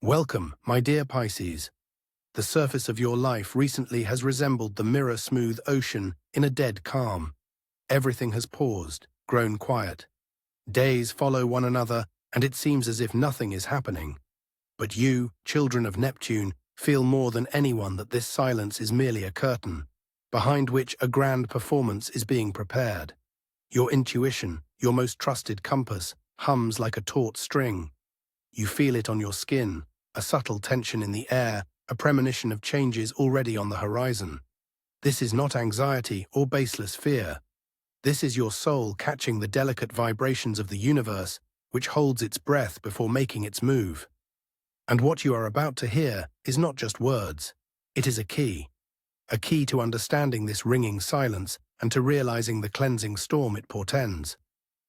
Welcome, my dear Pisces. The surface of your life recently has resembled the mirror-smooth ocean in a dead calm. Everything has paused, grown quiet. Days follow one another, and it seems as if nothing is happening. But you, children of Neptune, feel more than anyone that this silence is merely a curtain, behind which a grand performance is being prepared. Your intuition, your most trusted compass, hums like a taut string. You feel it on your skin, a subtle tension in the air, a premonition of changes already on the horizon. This is not anxiety or baseless fear. This is your soul catching the delicate vibrations of the universe, which holds its breath before making its move. And what you are about to hear is not just words. It is a key to understanding this ringing silence and to realizing the cleansing storm it portends.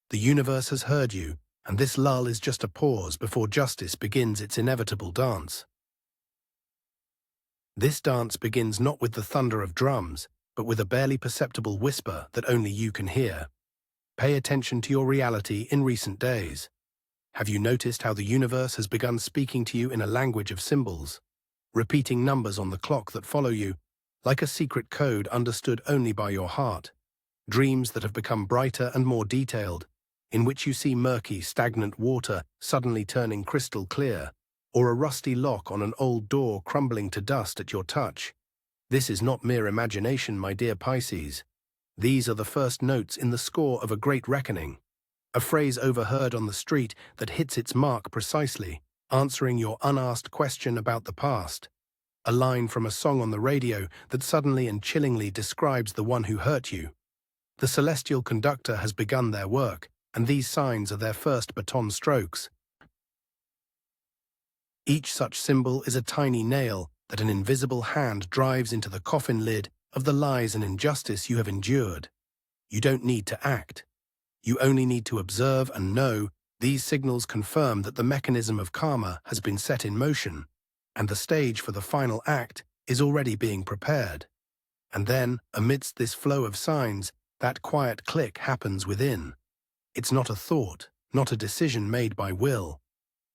The universe has heard you, and this lull is just a pause before justice begins its inevitable dance. This dance begins not with the thunder of drums, but with a barely perceptible whisper that only you can hear. Pay attention to your reality in recent days. Have you noticed how the universe has begun speaking to you in a language of symbols, repeating numbers on the clock that follow you, like a secret code understood only by your heart? Dreams that have become brighter and more detailed, in which you see murky, stagnant water suddenly turning crystal clear, or a rusty lock on an old door crumbling to dust at your touch. This is not mere imagination, my dear Pisces. These are the first notes in the score of a great reckoning. A phrase overheard on the street that hits its mark precisely, answering your unasked question about the past. A line from a song on the radio that suddenly and chillingly describes the one who hurt you. The celestial conductor has begun their work, and these signs are their first baton strokes. Each such symbol is a tiny nail that an invisible hand drives into the coffin lid of the lies and injustice you have endured. You don't need to act. You only need to observe and know. These signals confirm that the mechanism of karma has been set in motion, and the stage for the final act is already being prepared. And then, amidst this flow of signs, that quiet click happens within. It's not a thought, not a decision made by will.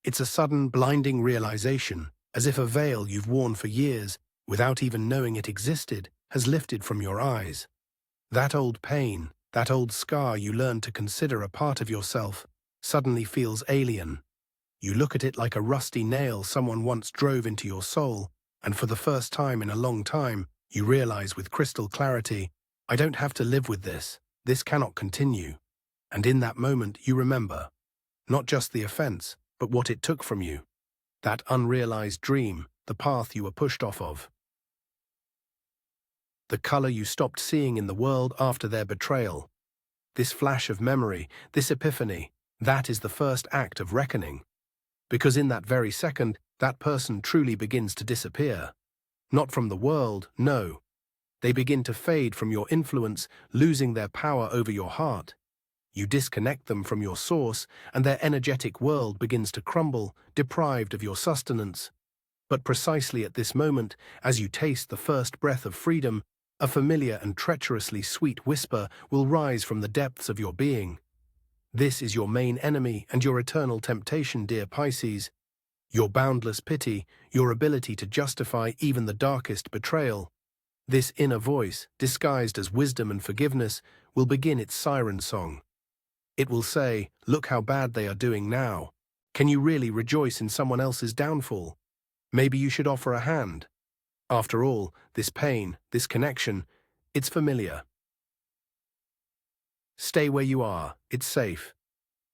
It's a sudden, blinding realization, as if a veil you've worn for years, without even knowing it existed, has lifted from your eyes. That old pain, that old scar you learned to consider a part of yourself, suddenly feels alien. You look at it like a rusty nail someone once drove into your soul, and for the first time in a long time, you realize with crystal clarity, I don't have to live with this. This cannot continue. And in that moment you remember, not just the offense, but what it took from you. That unrealized dream, the path you were pushed off of. The color you stopped seeing in the world after their betrayal. This flash of memory, this epiphany, that is the first act of reckoning. Because in that very second, that person truly begins to disappear. Not from the world, no. They begin to fade from your influence, losing their power over your heart. You disconnect them from your source, and their energetic world begins to crumble, deprived of your sustenance. But precisely at this moment, as you taste the first breath of freedom, a familiar and treacherously sweet whisper will rise from the depths of your being. This is your main enemy and your eternal temptation, dear Pisces. Your boundless pity, your ability to justify even the darkest betrayal. This inner voice, disguised as wisdom and forgiveness, will begin its siren song. It will say, look how bad they are doing now. Can you really rejoice in someone else's downfall? Maybe you should offer a hand. After all, this pain, this connection, it's familiar. Stay where you are, it's safe.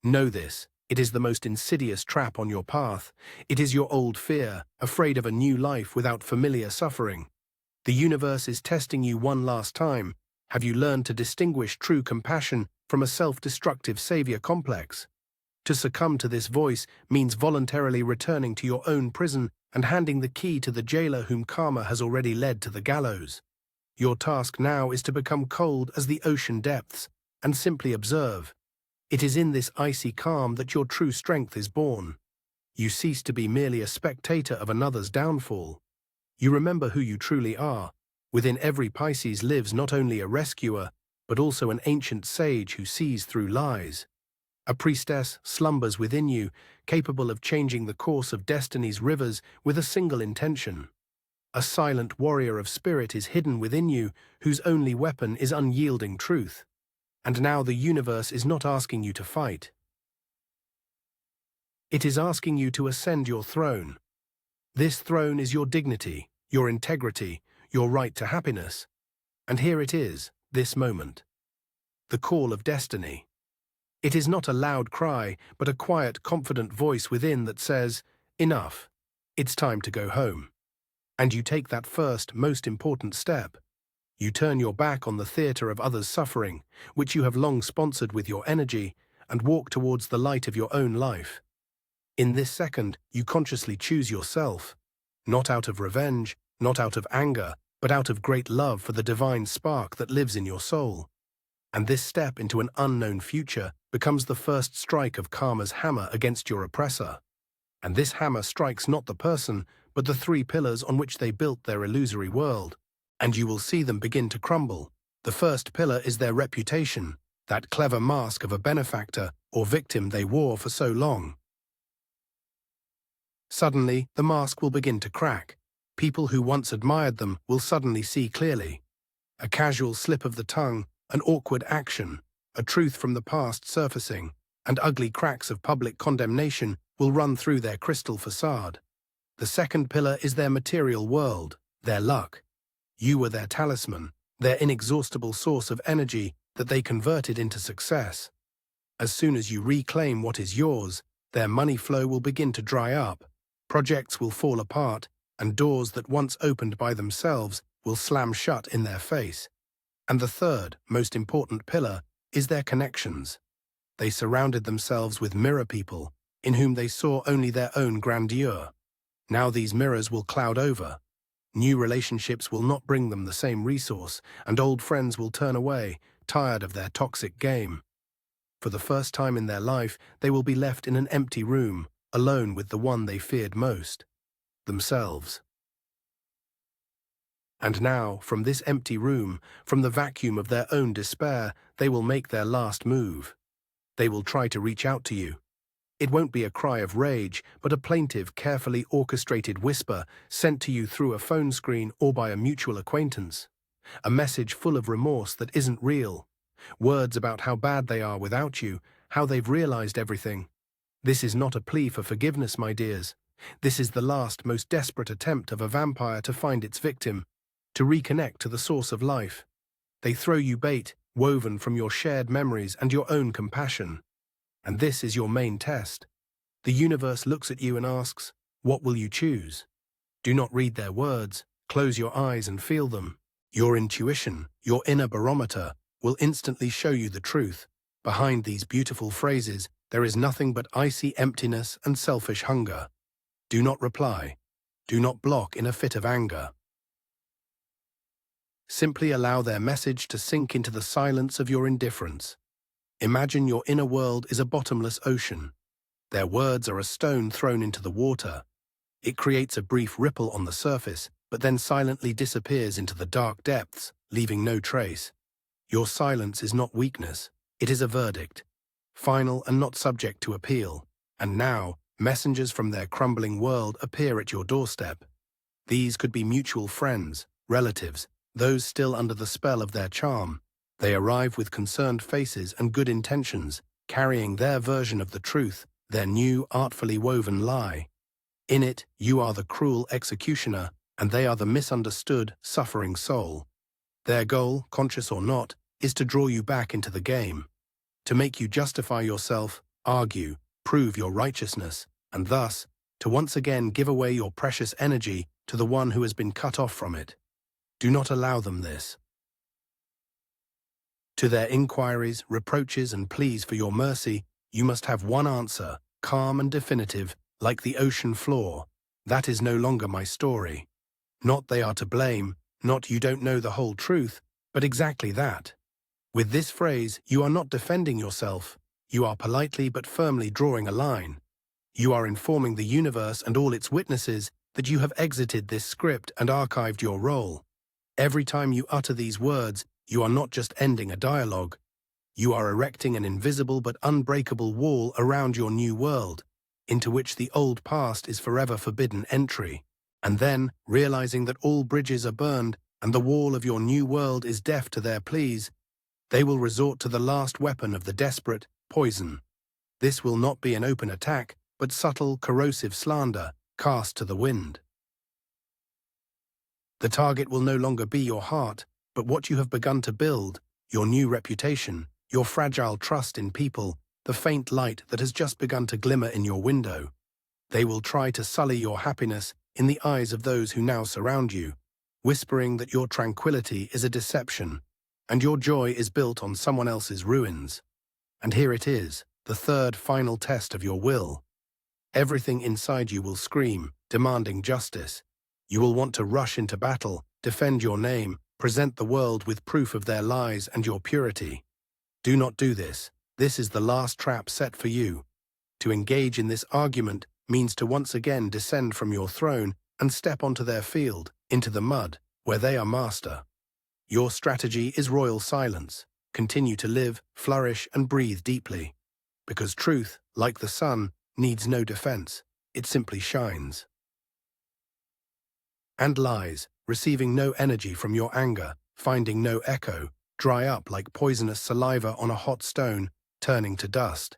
Know this, it is the most insidious trap on your path. It is your old fear, afraid of a new life without familiar suffering. The universe is testing you one last time. Have you learned to distinguish true compassion from a self-destructive savior complex? To succumb to this voice means voluntarily returning to your own prison and handing the key to the jailer whom karma has already led to the gallows. Your task now is to become cold as the ocean depths and simply observe. It is in this icy calm that your true strength is born. You cease to be merely a spectator of another's downfall. You remember who you truly are. Within every Pisces lives not only a rescuer, but also an ancient sage who sees through lies. A priestess slumbers within you, capable of changing the course of destiny's rivers with a single intention. A silent warrior of spirit is hidden within you, whose only weapon is unyielding truth. And now the universe is not asking you to fight. It is asking you to ascend your throne. This throne is your dignity, your integrity, your right to happiness. And here it is, this moment. The call of destiny. It is not a loud cry, but a quiet, confident voice within that says, "Enough. It's time to go home." And you take that first, most important step. You turn your back on the theatre of others' suffering, which you have long sponsored with your energy, and walk towards the light of your own life. In this second, you consciously choose yourself, not out of revenge, not out of anger, but out of great love for the divine spark that lives in your soul. And this step into an unknown future becomes the first strike of karma's hammer against your oppressor. And this hammer strikes not the person, but the three pillars on which they built their illusory world. And you will see them begin to crumble. The first pillar is their reputation, that clever mask of a benefactor or victim they wore for so long. Suddenly, the mask will begin to crack. People who once admired them will suddenly see clearly. A casual slip of the tongue, an awkward action, a truth from the past surfacing, and ugly cracks of public condemnation will run through their crystal facade. The second pillar is their material world, their luck. You were their talisman, their inexhaustible source of energy that they converted into success. As soon as you reclaim what is yours, their money flow will begin to dry up, projects will fall apart, and doors that once opened by themselves will slam shut in their face. And the third, most important pillar is their connections. They surrounded themselves with mirror people, in whom they saw only their own grandeur. Now these mirrors will cloud over. New relationships will not bring them the same resource, and old friends will turn away, tired of their toxic game. For the first time in their life, they will be left in an empty room, alone with the one they feared most, themselves. And now, from this empty room, from the vacuum of their own despair, they will make their last move. They will try to reach out to you. It won't be a cry of rage, but a plaintive, carefully orchestrated whisper sent to you through a phone screen or by a mutual acquaintance. A message full of remorse that isn't real. Words about how bad they are without you, how they've realized everything. This is not a plea for forgiveness, my dears. This is the last, most desperate attempt of a vampire to find its victim, to reconnect to the source of life. They throw you bait, woven from your shared memories and your own compassion. And this is your main test. The universe looks at you and asks, what will you choose? Do not read their words, close your eyes and feel them. Your intuition, your inner barometer, will instantly show you the truth. Behind these beautiful phrases, there is nothing but icy emptiness and selfish hunger. Do not reply. Do not block in a fit of anger. Simply allow their message to sink into the silence of your indifference. Imagine your inner world is a bottomless ocean. Their words are a stone thrown into the water. It creates a brief ripple on the surface, but then silently disappears into the dark depths, leaving no trace. Your silence is not weakness, it is a verdict, final and not subject to appeal. And now, messengers from their crumbling world appear at your doorstep. These could be mutual friends, relatives, those still under the spell of their charm. They arrive with concerned faces and good intentions, carrying their version of the truth, their new, artfully woven lie. In it, you are the cruel executioner, and they are the misunderstood, suffering soul. Their goal, conscious or not, is to draw you back into the game, to make you justify yourself, argue, prove your righteousness, and thus, to once again give away your precious energy to the one who has been cut off from it. Do not allow them this. To their inquiries, reproaches, and pleas for your mercy, you must have one answer, calm and definitive, like the ocean floor. That is no longer my story. Not they are to blame, not you don't know the whole truth, but exactly that. With this phrase, you are not defending yourself. You are politely but firmly drawing a line. You are informing the universe and all its witnesses that you have exited this script and archived your role. Every time you utter these words, you are not just ending a dialogue. You are erecting an invisible but unbreakable wall around your new world, into which the old past is forever forbidden entry. And then, realizing that all bridges are burned and the wall of your new world is deaf to their pleas, they will resort to the last weapon of the desperate, poison. This will not be an open attack, but subtle, corrosive slander, cast to the wind. The target will no longer be your heart, but what you have begun to build, your new reputation, your fragile trust in people, the faint light that has just begun to glimmer in your window. They will try to sully your happiness in the eyes of those who now surround you, whispering that your tranquility is a deception, and your joy is built on someone else's ruins. And here it is, the third final test of your will. Everything inside you will scream, demanding justice. You will want to rush into battle, defend your name, present the world with proof of their lies and your purity. Do not do this. This is the last trap set for you. To engage in this argument means to once again descend from your throne and step onto their field, into the mud, where they are master. Your strategy is royal silence. Continue to live, flourish, and breathe deeply. Because truth, like the sun, needs no defense. It simply shines. And lies, receiving no energy from your anger, finding no echo, dry up like poisonous saliva on a hot stone, turning to dust.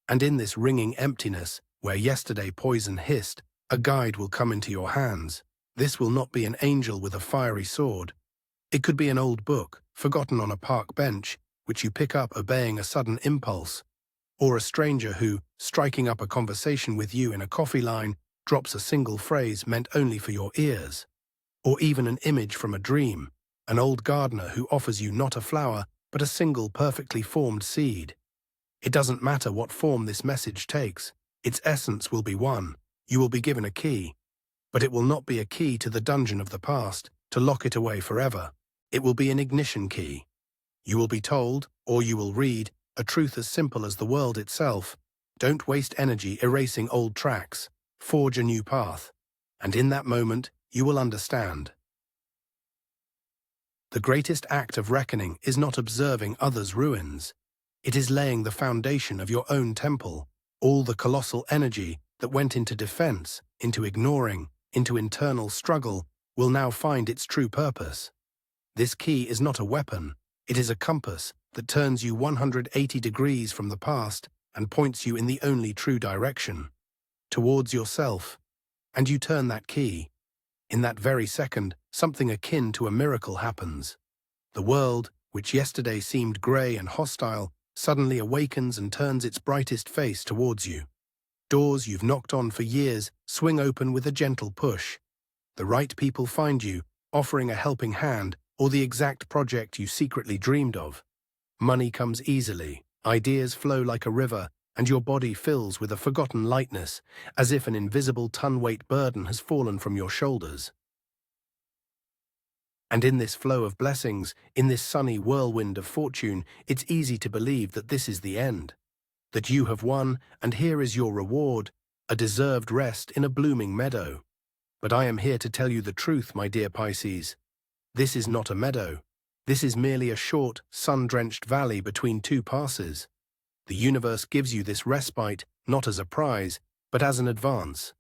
And in this ringing emptiness, where yesterday poison hissed, a guide will come into your hands. This will not be an angel with a fiery sword. It could be an old book, forgotten on a park bench, which you pick up obeying a sudden impulse. Or a stranger who, striking up a conversation with you in a coffee line, drops a single phrase meant only for your ears. Or even an image from a dream, an old gardener who offers you not a flower, but a single perfectly formed seed. It doesn't matter what form this message takes, its essence will be one. You will be given a key. But it will not be a key to the dungeon of the past, to lock it away forever. It will be an ignition key. You will be told, or you will read, a truth as simple as the world itself. Don't waste energy erasing old tracks. Forge a new path. And in that moment, you will understand. The greatest act of reckoning is not observing others' ruins. It is laying the foundation of your own temple. All the colossal energy that went into defense, into ignoring, into internal struggle, will now find its true purpose. This key is not a weapon. It is a compass that turns you 180 degrees from the past and points you in the only true direction, towards yourself. And you turn that key. In that very second, something akin to a miracle happens. The world, which yesterday seemed grey and hostile, suddenly awakens and turns its brightest face towards you. Doors you've knocked on for years swing open with a gentle push. The right people find you, offering a helping hand or the exact project you secretly dreamed of. Money comes easily, ideas flow like a river, and your body fills with a forgotten lightness, as if an invisible ton-weight burden has fallen from your shoulders. And in this flow of blessings, in this sunny whirlwind of fortune, it's easy to believe that this is the end. That you have won, and here is your reward, a deserved rest in a blooming meadow. But I am here to tell you the truth, my dear Pisces. This is not a meadow. This is merely a short, sun-drenched valley between two passes. The universe gives you this respite, not as a prize, but as an advance.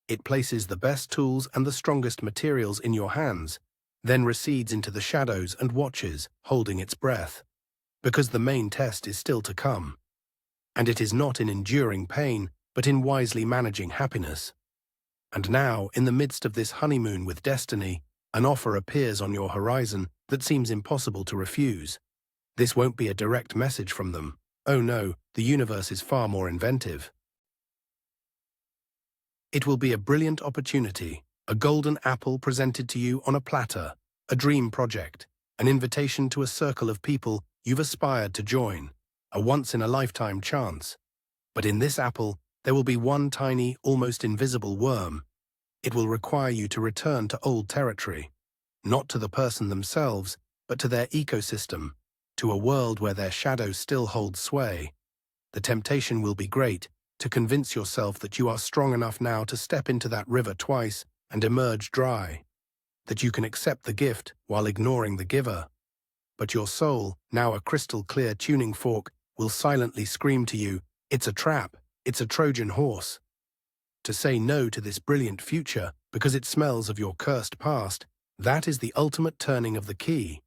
It places the best tools and the strongest materials in your hands, then recedes into the shadows and watches, holding its breath. Because the main test is still to come. And it is not in enduring pain, but in wisely managing happiness. And now, in the midst of this honeymoon with destiny, an offer appears on your horizon that seems impossible to refuse. This won't be a direct message from them. Oh no, the universe is far more inventive. It will be a brilliant opportunity, a golden apple presented to you on a platter, a dream project, an invitation to a circle of people you've aspired to join, a once-in-a-lifetime chance. But in this apple, there will be one tiny, almost invisible worm. It will require you to return to old territory, not to the person themselves, but to their ecosystem, to a world where their shadow still holds sway. The temptation will be great to convince yourself that you are strong enough now to step into that river twice and emerge dry, that you can accept the gift while ignoring the giver. But your soul, now a crystal-clear tuning fork, will silently scream to you, "It's a trap, it's a Trojan horse." To say no to this brilliant future because it smells of your cursed past, that is the ultimate turning of the key.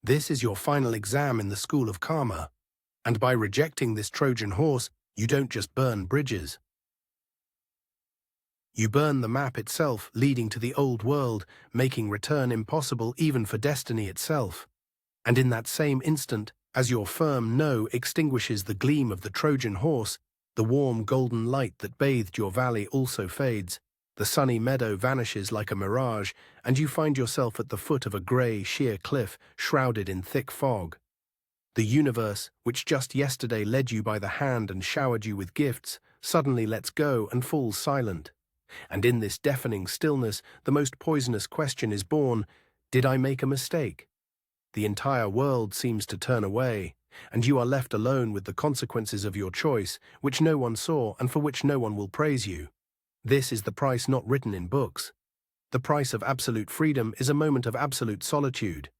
This is your final exam in the school of karma. And by rejecting this Trojan horse, you don't just burn bridges. You burn the map itself leading to the old world, making return impossible even for destiny itself. And in that same instant, as your firm no extinguishes the gleam of the Trojan horse, the warm golden light that bathed your valley also fades, the sunny meadow vanishes like a mirage, and you find yourself at the foot of a grey, sheer cliff shrouded in thick fog. The universe, which just yesterday led you by the hand and showered you with gifts, suddenly lets go and falls silent. And in this deafening stillness, the most poisonous question is born: did I make a mistake? The entire world seems to turn away, and you are left alone with the consequences of your choice, which no one saw and for which no one will praise you. This is the price not written in books. The price of absolute freedom is a moment of absolute solitude.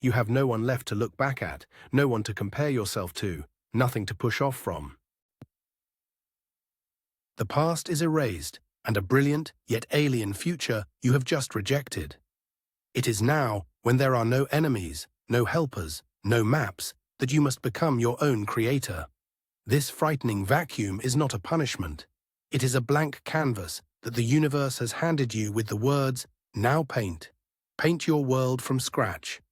You have no one left to look back at, no one to compare yourself to, nothing to push off from. The past is erased, and a brilliant, yet alien future you have just rejected. It is now, when there are no enemies, no helpers, no maps, that you must become your own creator. This frightening vacuum is not a punishment. It is a blank canvas that the universe has handed you with the words, "Now paint. Paint your world from scratch."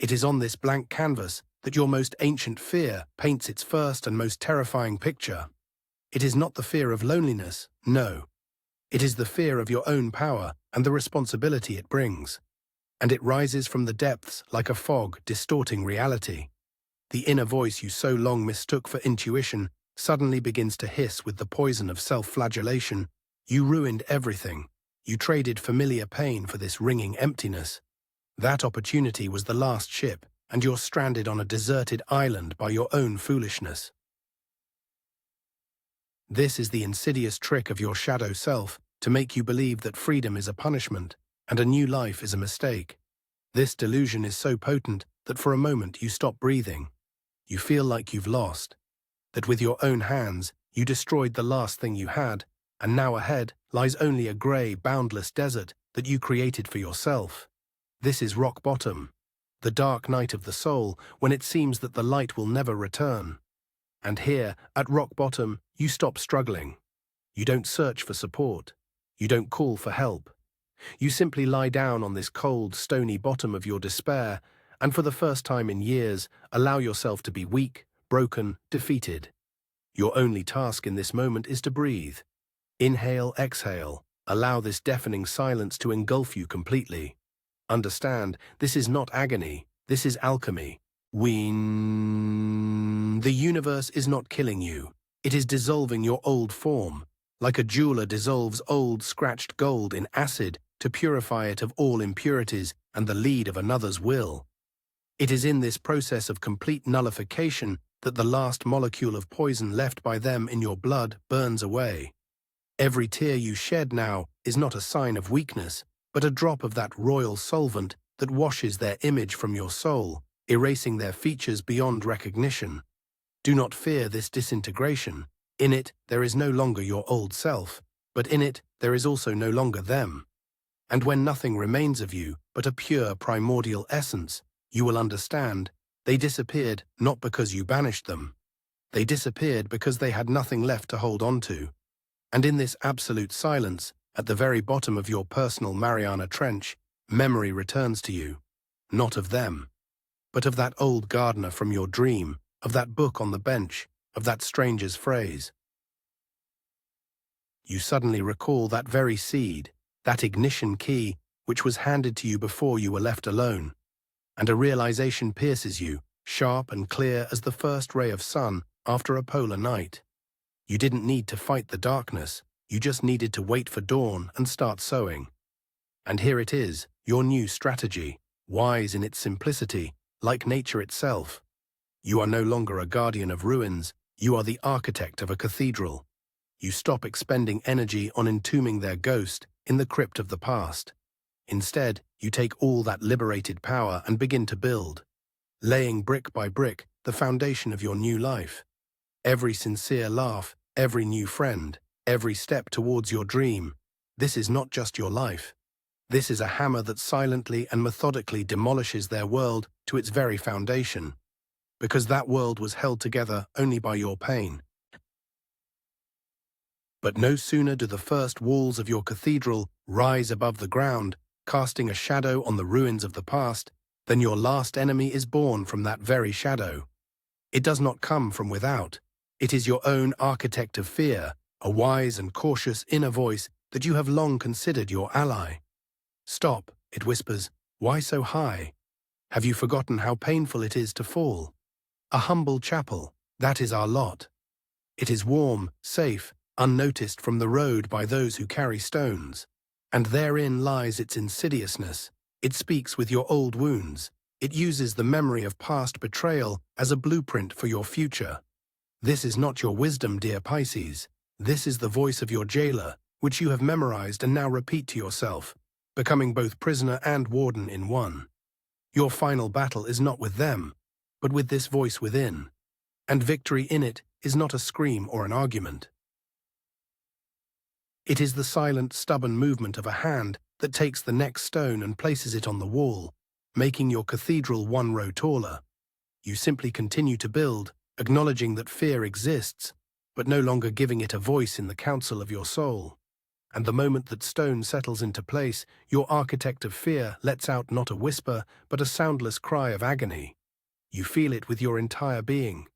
It is on this blank canvas that your most ancient fear paints its first and most terrifying picture. It is not the fear of loneliness, no. It is the fear of your own power and the responsibility it brings. And it rises from the depths like a fog distorting reality. The inner voice you so long mistook for intuition suddenly begins to hiss with the poison of self-flagellation. You ruined everything. You traded familiar pain for this ringing emptiness. That opportunity was the last ship, and you're stranded on a deserted island by your own foolishness. This is the insidious trick of your shadow self to make you believe that freedom is a punishment and a new life is a mistake. This delusion is so potent that for a moment you stop breathing. You feel like you've lost, that with your own hands you destroyed the last thing you had, and now ahead lies only a grey, boundless desert that you created for yourself. This is rock bottom, the dark night of the soul, when it seems that the light will never return. And here, at rock bottom, you stop struggling. You don't search for support. You don't call for help. You simply lie down on this cold, stony bottom of your despair, and for the first time in years, allow yourself to be weak, broken, defeated. Your only task in this moment is to breathe. Inhale, exhale. Allow this deafening silence to engulf you completely. Understand, this is not agony, this is alchemy. The universe is not killing you. It is dissolving your old form, like a jeweler dissolves old, scratched gold in acid to purify it of all impurities and the lead of another's will. It is in this process of complete nullification that the last molecule of poison left by them in your blood burns away. Every tear you shed now is not a sign of weakness, but a drop of that royal solvent that washes their image from your soul, erasing their features beyond recognition. Do not fear this disintegration. In it, there is no longer your old self, but in it, there is also no longer them. And when nothing remains of you but a pure primordial essence, you will understand, they disappeared not because you banished them. They disappeared because they had nothing left to hold on to. And in this absolute silence, at the very bottom of your personal Mariana Trench, memory returns to you, not of them, but of that old gardener from your dream, of that book on the bench, of that stranger's phrase. You suddenly recall that very seed, that ignition key, which was handed to you before you were left alone, and a realization pierces you, sharp and clear as the first ray of sun after a polar night. You didn't need to fight the darkness, you just needed to wait for dawn and start sowing. And here it is, your new strategy, wise in its simplicity, like nature itself. You are no longer a guardian of ruins, you are the architect of a cathedral. You stop expending energy on entombing their ghost in the crypt of the past. Instead, you take all that liberated power and begin to build. laying brick by brick the foundation of your new life. Every sincere laugh, every new friend, every step towards your dream. This is not just your life. This is a hammer that silently and methodically demolishes their world to its very foundation, because that world was held together only by your pain. But no sooner do the first walls of your cathedral rise above the ground, casting a shadow on the ruins of the past, than your last enemy is born from that very shadow. It does not come from without. It is your own architect of fear, a wise and cautious inner voice that you have long considered your ally. Stop, it whispers. Why so high? Have you forgotten how painful it is to fall? A humble chapel, that is our lot. It is warm, safe, unnoticed from the road by those who carry stones. And therein lies its insidiousness. It speaks with your old wounds. It uses the memory of past betrayal as a blueprint for your future. This is not your wisdom, dear Pisces. This is the voice of your jailer, which you have memorized and now repeat to yourself, becoming both prisoner and warden in one. Your final battle is not with them, but with this voice within. And victory in it is not a scream or an argument. It is the silent, stubborn movement of a hand that takes the next stone and places it on the wall, making your cathedral one row taller. You simply continue to build, acknowledging that fear exists, but no longer giving it a voice in the council of your soul. And the moment that stone settles into place, your architect of fear lets out not a whisper, but a soundless cry of agony. You feel it with your entire being.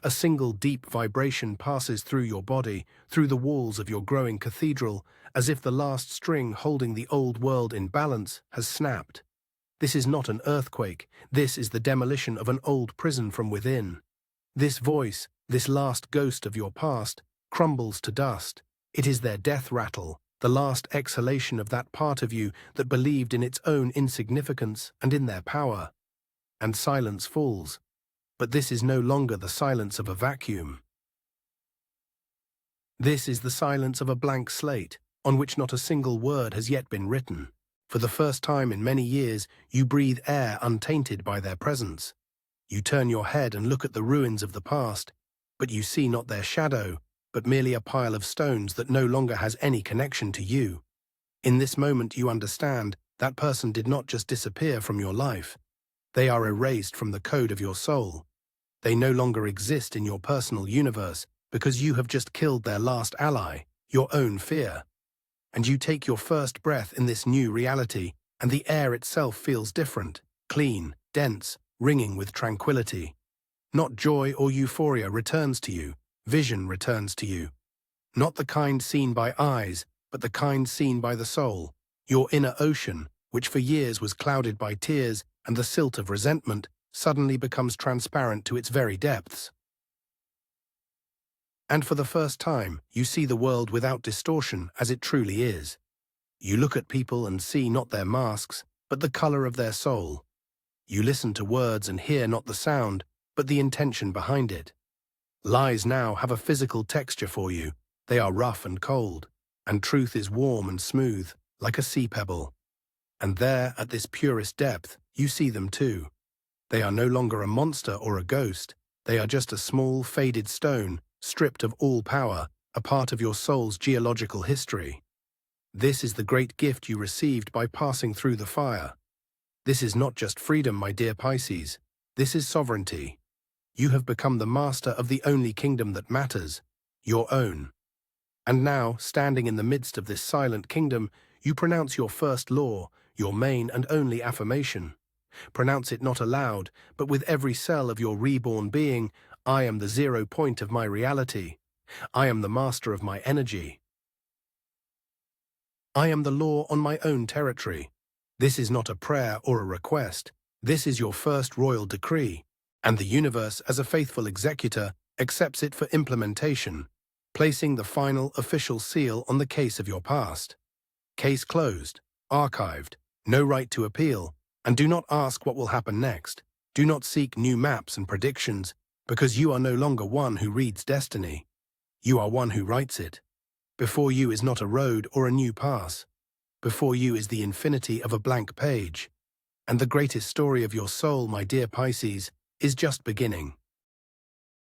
A single deep vibration passes through your body, through the walls of your growing cathedral, as if the last string holding the old world in balance has snapped. This is not an earthquake. This is the demolition of an old prison from within. This voice, this last ghost of your past, crumbles to dust. It is their death rattle, the last exhalation of that part of you that believed in its own insignificance and in their power. And silence falls. But this is no longer the silence of a vacuum. This is the silence of a blank slate, on which not a single word has yet been written. For the first time in many years, you breathe air untainted by their presence. You turn your head and look at the ruins of the past, but you see not their shadow, but merely a pile of stones that no longer has any connection to you. In this moment you understand that person did not just disappear from your life. They are erased from the code of your soul. They no longer exist in your personal universe because you have just killed their last ally, your own fear. And you take your first breath in this new reality, and the air itself feels different, clean, dense, ringing with tranquility. Not joy or euphoria returns to you, vision returns to you. Not the kind seen by eyes, but the kind seen by the soul. Your inner ocean, which for years was clouded by tears and the silt of resentment, suddenly becomes transparent to its very depths. And for the first time, you see the world without distortion as it truly is. You look at people and see not their masks, but the color of their soul. You listen to words and hear not the sound, but the intention behind it. Lies now have a physical texture for you. They are rough and cold, and truth is warm and smooth, like a sea pebble. And there, at this purest depth, you see them too. They are no longer a monster or a ghost. They are just a small, faded stone, stripped of all power, a part of your soul's geological history. This is the great gift you received by passing through the fire. This is not just freedom, my dear Pisces. This is sovereignty. You have become the master of the only kingdom that matters, your own. And now, standing in the midst of this silent kingdom, you pronounce your first law, your main and only affirmation. Pronounce it not aloud, but with every cell of your reborn being. I am the 0 point of my reality. I am the master of my energy. I am the law on my own territory. This is not a prayer or a request. This is your first royal decree, and the universe, as a faithful executor, accepts it for implementation, placing the final official seal on the case of your past. Case closed, archived, no right to appeal, and do not ask what will happen next. Do not seek new maps and predictions, because you are no longer one who reads destiny. You are one who writes it. Before you is not a road or a new pass. Before you is the infinity of a blank page. And the greatest story of your soul, my dear Pisces, is just beginning.